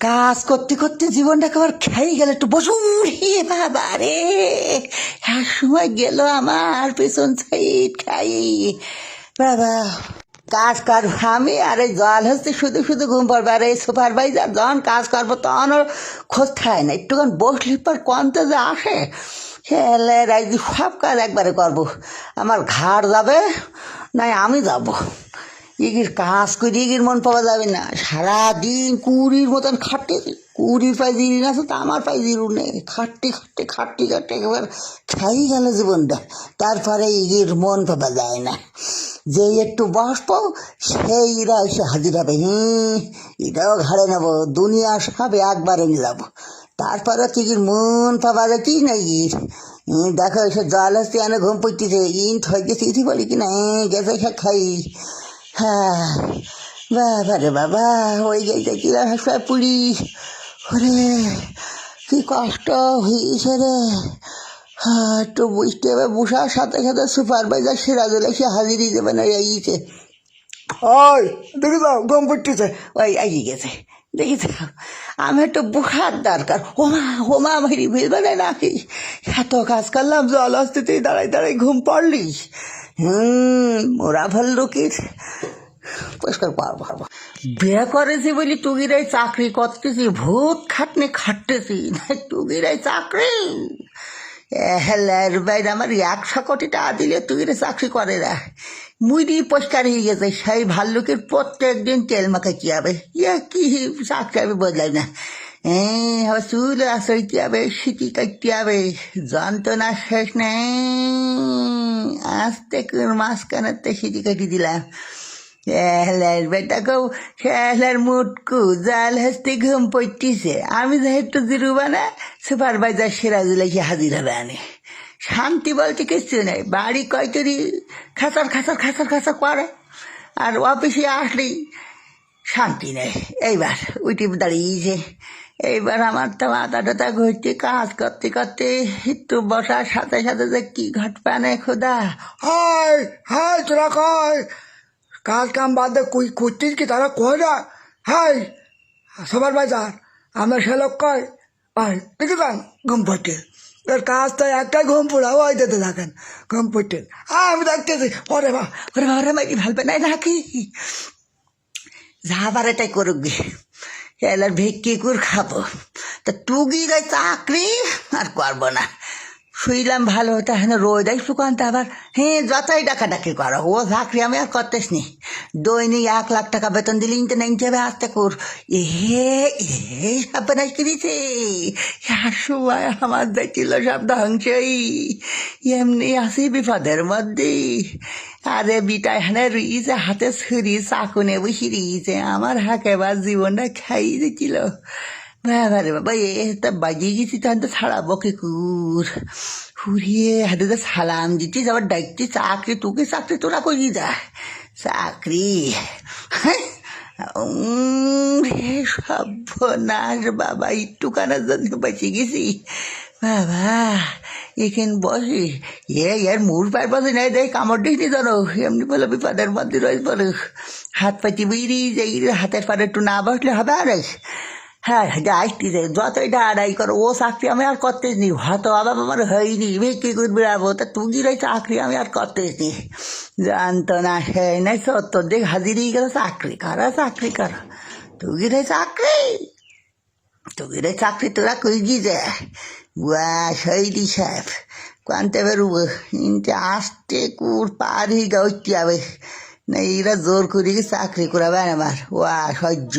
কাজ করতে করতে জীবনটাকে আবার খেয়ে গেল, একটু বসুন রে বাবা রে। এক সময় গেল আমার পেছন সাইড খাই বাবা। কাজ কর আমি আর এই জল হচ্ছে শুধু শুধু ঘুম পড়বে, আর এই সুপারভাইজার যখন কাজ করবো তখন ওর খোঁজ থাকে না, একটুখান বসলি পর কমতে যে আসে হেলে রাইজি সব কাজ একবারে করবো। আমার ঘাড় যাবে নাই আমি যাব, ইগির কাজ করে ইগির মন পাওয়া যাবে না। সারাদিন কুড়ির মতন খাটতে, কুড়ির পায়ে জিরি না তো আমার পায়ে জিরু নেই, খাটতে খাটতে খাটতে খাটতে একেবারে খাই গেল জীবনটা। তারপরে ইগির মন পাওয়া যায় না, যে একটু বসবো সেইরা এসে হাজির হবে, এটাও ঘাড়ে নেবো, দুনিয়া সব একবারে নিয়ে যাবো। তারপরে কি মন পাওয়া যায় কি না ইর দেখো এসে জল আসতে এনে ঘুম পড়তেছে, ইন থই গেছে ইতি বলি কি না গেছে খাই। হ্যাঁ বাবা রে বাবা, ওই গেছে কি হাসপাতাল পুলি, ওরে কি কষ্ট হয়েছে রে। হ্যাঁ একটু বুঝতে হবে, বসার সাথে সাথে সুপারভাইজার সিরাজুল এসে হাজিরই দেবে না এইছে। ওই দেখে দাও ঘুম পড়তেছে, ওই এগিয়ে গেছে দেখি দাও। আমি একটু বুখার দরকার, হোমা হোমা ভাই ভেলবে না নাকি, এত কাজ করলাম জল আসতেতেই দাঁড়াই দাঁড়াই ঘুম পড়লিস। মোরা ভাল্লুকির পরিষ্কার পারবো বিয়ে করেছি বলি টুগিরাই চাকরি করতেছি, ভূত খাটনি খাটতেছি না টুগিরাই চাকরি। হেলার বাইরে আমার 100 কোটি টাকা দিলে টুগিরে চাকরি করে না। মুড়ি পরিষ্কার হয়ে গেছে, সেই ভাল্লুকের প্রত্যেক দিন তেল মাখা কি হবে, কি চাকরি হবে বদলাই না। আবার চুল আসইতে হবে, সিটি কাটতে হবে, যন্ত্রণা শেষ নেই। আস্তে করে মাঝখানেতে সিটি কাটি দিলাম। হেলার বেটাকেও হেলার মুটকু জাল হাসতে ঘুম পড়তেছে, আমি যেহেতু জিরুবা না সুপারভাইজার সিরাজুল এসে হাজির হবে আনে। শান্তি বলতে কিচ্ছু নেই, বাড়ি কয়তরি খাঁচার খাঁচার খাঁচার খাঁচার করে, আর অফিসে আসলেই শান্তি নেই। এইবার উঠে দাঁড়িয়েছে, এইবার আমার তো মাথা টাথা ঘুরতে, কাজ করতে করতে একটু বসার সাথে সাথে যে কি ঘটবে না খোদা। হাই হাই তোরা কয় কাজ কাম বাদ দে করতিস কি তারা কয় না। হাই সবার বাজার আমরা সে লোক কয় ভাই দেখে যান ঘুম পড়তে, এর কাজ তো একটাই ঘুম পড়া ওই দিতে থাকেন ঘুম পড়তে। আমি দেখতেছি ওরে বা ওরে বাবা রে মাইরি ভালবে নাই নাকি, যা পারে তাই করুক গে, এলার ভিক্ষি করে খাবো। তা টুগির চাকরি আর করবো না, শুইলাম ভালো হতো, হ্যাঁ রোজ দেয় সুকান্তে আবার যতই ডাকাডাকি করো, ও চাকরি আমি আর করতেস নি। দৈনিক 1 লাখ টাকা বেতন দিলে ইনতে নেই যাবে আস্তে কর। এই সব বানাই করেছে, আর সময় আমার দেখছিল সব ধ্বংসই, এমনি আসি বিপদের মধ্যে। আরে বিটা এখানে রুইছে, হাতে ছুরি চাকুনে বসে রয়েছে, আমার হাঁকেবার জীবনটা খাই দিছিল। বাবা রে বাবা, তা বাজিয়ে গেছি তখন তো ছাড়াবো কি কুর হুড়িয়ে হাতে তো সালাম দিচ্ছিস, আবার ডাকছি চাকরি, তোকে চাকরি তোরা করি যা চাকরি। রে সর্বনাশ বাবা, একটুখানার জন্য বেঁচে গেছি বাবা। এখান বসে এর মুড় পায়ের বসে নেই দেয় কামড় দিসনি জানো, এমনি বলে বিপদের মধ্যে রয়েছে বলে হাত পাতি বেরিয়ে যাই, হাতের পারে একটু না বসলে হবে আর। হ্যাঁ আসতেছে যতই আড়াই করো, ও চাকরি আমি আর করতেছি নি, হয়তো আবার আমার হয়নি, বিক্রি করে বেড়াবো, তা তুগির ওই চাকরি আমি আর করতেছি নি। জানতো না সে নাই সত্তর দিক হাজিরই গেল, চাকরি করো চাকরি করো, তুগির ওই চাকরি, তুগির ওই চাকরি তোরা করি যায় বুয়া শৈলি সাহেব কানতে বেরোবো, ইনতে আসতে কুর পারি গাউতে যাবে না, এরা জোর করি চাকরি করাবে আমার ওয়া সহ্য।